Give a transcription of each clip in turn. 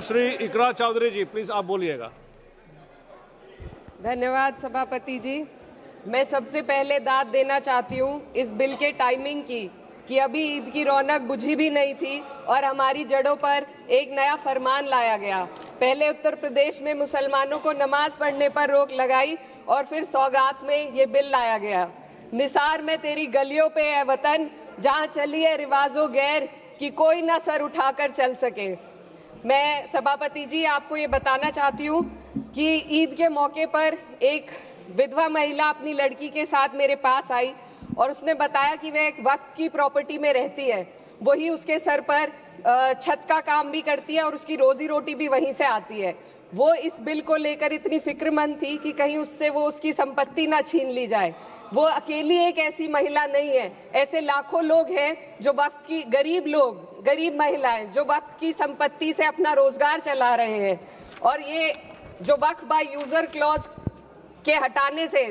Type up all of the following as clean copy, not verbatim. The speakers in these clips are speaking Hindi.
सुश्री इकरा चौधरी जी, प्लीज आप बोलिएगा। धन्यवाद सभापति जी। मैं सबसे पहले दाद देना चाहती हूँ इस बिल के टाइमिंग की कि अभी ईद की रौनक बुझी भी नहीं थी और हमारी जड़ों पर एक नया फरमान लाया गया। पहले उत्तर प्रदेश में मुसलमानों को नमाज पढ़ने पर रोक लगाई और फिर सौगात में ये बिल लाया गया। निसार में तेरी गलियों पे है वतन, जहाँ चली है रिवाजो गैर कि कोई ना सर उठाकर चल सके। मैं सभापति जी आपको ये बताना चाहती हूँ कि ईद के मौके पर एक विधवा महिला अपनी लड़की के साथ मेरे पास आई और उसने बताया कि वह एक वक्फ की प्रॉपर्टी में रहती है, वही उसके सर पर छत का काम भी करती है और उसकी रोजी रोटी भी वहीं से आती है। वो इस बिल को लेकर इतनी फिक्रमंद थी कि कहीं उससे वो उसकी संपत्ति ना छीन ली जाए। वो अकेली एक ऐसी महिला नहीं है, ऐसे लाखों लोग हैं जो वक्फ की गरीब महिलाएं जो वक्फ की संपत्ति से अपना रोजगार चला रहे हैं। और ये जो वक्फ बाय यूजर क्लॉज के हटाने से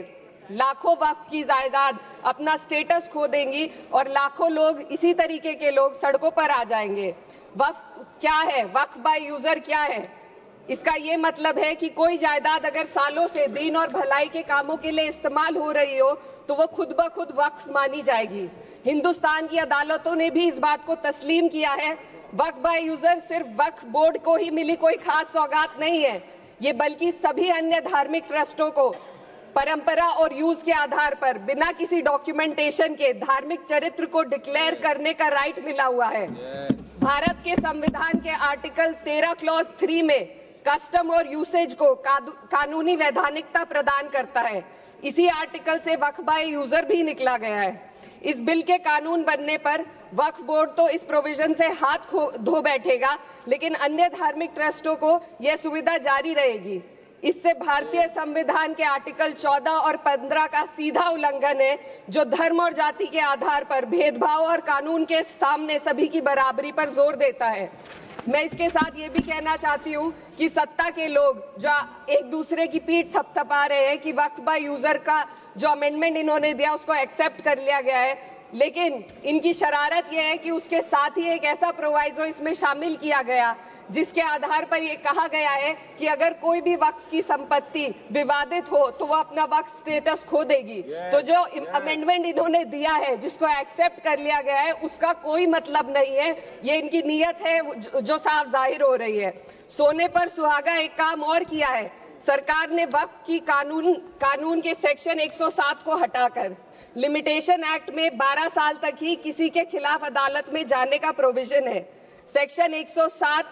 लाखों वक्फ की जायदाद अपना स्टेटस खो देंगी और लाखों लोग इसी तरीके के लोग सड़कों पर आ जाएंगे। वक्फ क्या है? वक्फ बाय यूजर क्या है? इसका ये मतलब है कि कोई जायदाद अगर सालों से दीन और भलाई के कामों के लिए इस्तेमाल हो रही हो तो वो खुद ब खुद वक्फ मानी जाएगी। हिंदुस्तान की अदालतों ने भी इस बात को तस्लीम किया है। वक्फ बाय यूजर सिर्फ वक्फ बोर्ड को ही मिली कोई खास सौगात नहीं है, ये बल्कि सभी अन्य धार्मिक ट्रस्टों को परंपरा और यूज के आधार पर बिना किसी डॉक्यूमेंटेशन के धार्मिक चरित्र को डिक्लेयर करने का राइट मिला हुआ है। भारत के संविधान के आर्टिकल 13 क्लॉज 3 में कस्टम और यूसेज को कानूनी वैधानिकता प्रदान करता है। इसी आर्टिकल से वक्फ बाय यूजर भी निकला गया है। इस बिल के कानून बनने पर वक्फ बोर्ड तो इस प्रोविजन से हाथ धो बैठेगा, लेकिन अन्य धार्मिक ट्रस्टों को यह सुविधा जारी रहेगी। इससे भारतीय संविधान के आर्टिकल 14 और 15 का सीधा उल्लंघन है, जो धर्म और जाति के आधार पर भेदभाव और कानून के सामने सभी की बराबरी पर जोर देता है। मैं इसके साथ ये भी कहना चाहती हूँ कि सत्ता के लोग जो एक दूसरे की पीठ थपथपा रहे हैं कि वक्फ बाय यूजर का जो अमेंडमेंट इन्होंने दिया उसको एक्सेप्ट कर लिया गया है, लेकिन इनकी शरारत यह है कि उसके साथ ही एक ऐसा प्रोवाइजो इसमें शामिल किया गया जिसके आधार पर यह कहा गया है कि अगर कोई भी वक्फ की संपत्ति विवादित हो तो वो अपना वक्फ स्टेटस खो देगी। तो जो अमेंडमेंट इन्होंने दिया है जिसको एक्सेप्ट कर लिया गया है उसका कोई मतलब नहीं है, ये इनकी नीयत है जो साफ जाहिर हो रही है। सोने पर सुहागा एक काम और किया है, सरकार ने वक्फ की कानून के सेक्शन 107 को हटाकर लिमिटेशन एक्ट में 12 साल तक ही किसी के खिलाफ अदालत में जाने का प्रोविजन है। सेक्शन 107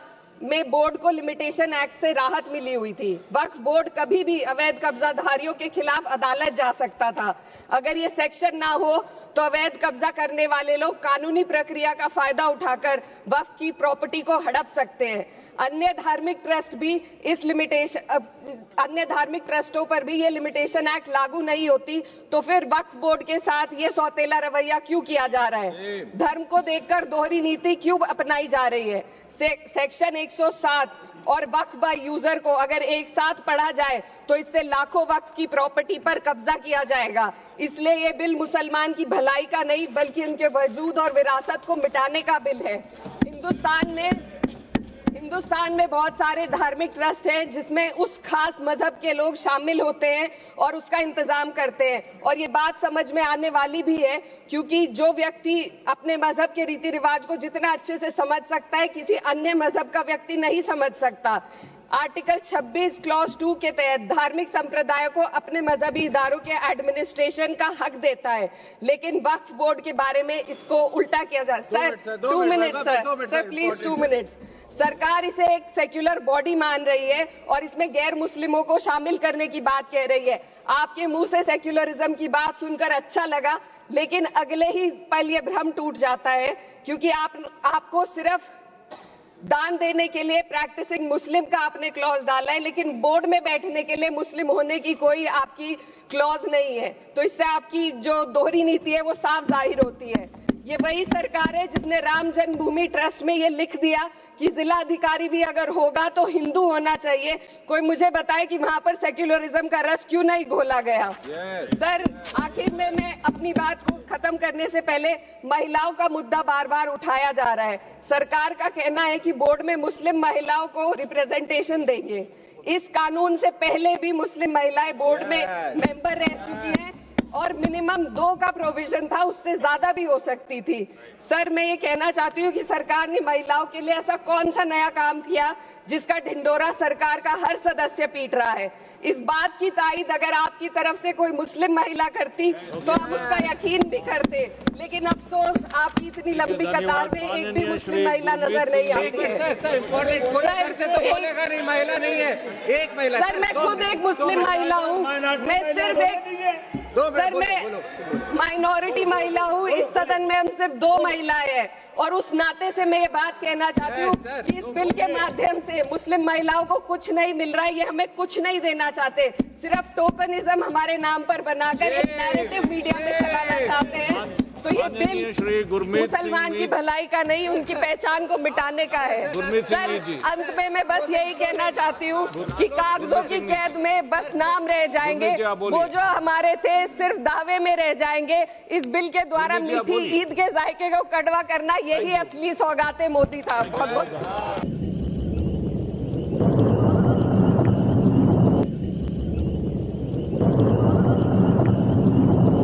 में बोर्ड को लिमिटेशन एक्ट से राहत मिली हुई थी। वक्फ बोर्ड कभी भी अवैध कब्जाधारियों के खिलाफ अदालत जा सकता था। अगर ये सेक्शन ना हो तो अवैध कब्जा करने वाले लोग कानूनी प्रक्रिया का फायदा उठाकर वक्फ की प्रॉपर्टी को हड़प सकते हैं। अन्य धार्मिक ट्रस्टों पर भी ये लिमिटेशन एक्ट लागू नहीं होती, तो फिर वक्फ बोर्ड के साथ ये सौतेला रवैया क्यों किया जा रहा है? धर्म को देखकर दोहरी नीति क्यों अपनाई जा रही है? सेक्शन 107 और वक्फ बाय यूजर को अगर एक साथ पढ़ा जाए तो इससे लाखों वक्फ की प्रॉपर्टी पर कब्जा किया जाएगा। इसलिए ये बिल मुसलमान की भलाई का नहीं बल्कि उनके वजूद और विरासत को मिटाने का बिल है। हिंदुस्तान में बहुत सारे धार्मिक ट्रस्ट हैं जिसमें उस खास मजहब के लोग शामिल होते हैं और उसका इंतजाम करते हैं, और ये बात समझ में आने वाली भी है क्योंकि जो व्यक्ति अपने मजहब के रीति रिवाज को जितना अच्छे से समझ सकता है किसी अन्य मजहब का व्यक्ति नहीं समझ सकता। आर्टिकल 26 क्लॉज 2 के तहत धार्मिक संप्रदायों को अपने मजहबी इदारों के एडमिनिस्ट्रेशन का हक देता है, लेकिन वक्फ बोर्ड के बारे में इसको उल्टा किया जा रहा है। Sir 2 minute sir please 2 minutes. सरकार इसे एक सेक्युलर बॉडी मान रही है और इसमें गैर मुस्लिमों को शामिल करने की बात कह रही है। आपके मुंह से सेक्युलरिज्म की बात सुनकर अच्छा लगा, लेकिन अगले ही पल ये भ्रम टूट जाता है क्योंकि आपको सिर्फ दान देने के लिए प्रैक्टिसिंग मुस्लिम का आपने क्लॉज डाला है, लेकिन बोर्ड में बैठने के लिए मुस्लिम होने की कोई आपकी क्लॉज नहीं है। तो इससे आपकी जो दोहरी नीति है वो साफ जाहिर होती है। ये वही सरकार है जिसने राम जन्मभूमि ट्रस्ट में ये लिख दिया कि जिला अधिकारी भी अगर होगा तो हिंदू होना चाहिए। कोई मुझे बताए कि वहां पर सेक्युलरिज्म का रस क्यों नहीं घोला गया। सर, आखिर में मैं अपनी बात को खत्म करने से पहले महिलाओं का मुद्दा बार बार उठाया जा रहा है। सरकार का कहना है कि बोर्ड में मुस्लिम महिलाओं को रिप्रेजेंटेशन देंगे। इस कानून से पहले भी मुस्लिम महिलाएं बोर्ड में मेंबर रह चुकी हैं और मिनिमम 2 का प्रोविजन था, उससे ज्यादा भी हो सकती थी। सर, मैं ये कहना चाहती हूँ कि सरकार ने महिलाओं के लिए ऐसा कौन सा नया काम किया जिसका ढिंडोरा सरकार का हर सदस्य पीट रहा है। इस बात की तायद अगर आपकी तरफ से कोई मुस्लिम महिला करती तो हम उसका यकीन भी करते, लेकिन अफसोस आपकी इतनी लंबी कतार में एक भी मुस्लिम महिला नजर नहीं आती है। सर, मैं खुद एक मुस्लिम महिला हूँ, मैं सिर्फ एक मैं माइनॉरिटी महिला हूँ। इस सदन में हम सिर्फ 2 महिलाएं हैं और उस नाते से मैं ये बात कहना चाहती हूँ कि इस बिल के माध्यम से मुस्लिम महिलाओं को कुछ नहीं मिल रहा है। ये हमें कुछ नहीं देना चाहते, सिर्फ टोकनिज्म हमारे नाम पर बनाकर एक नैरेटिव मीडिया में चलाना चाहते हैं। तो ये बिल मुसलमान की भलाई का नहीं, उनकी पहचान को मिटाने का है। सर, अंत में मैं बस यही कहना चाहती हूँ कि कागजों की कैद में बस नाम रह जाएंगे, वो जो हमारे थे सिर्फ दावे में रह जाएंगे। इस बिल के द्वारा मीठी ईद के जायके को कड़वा करना, यही असली सौगाते मोदी था। बहुत बहुत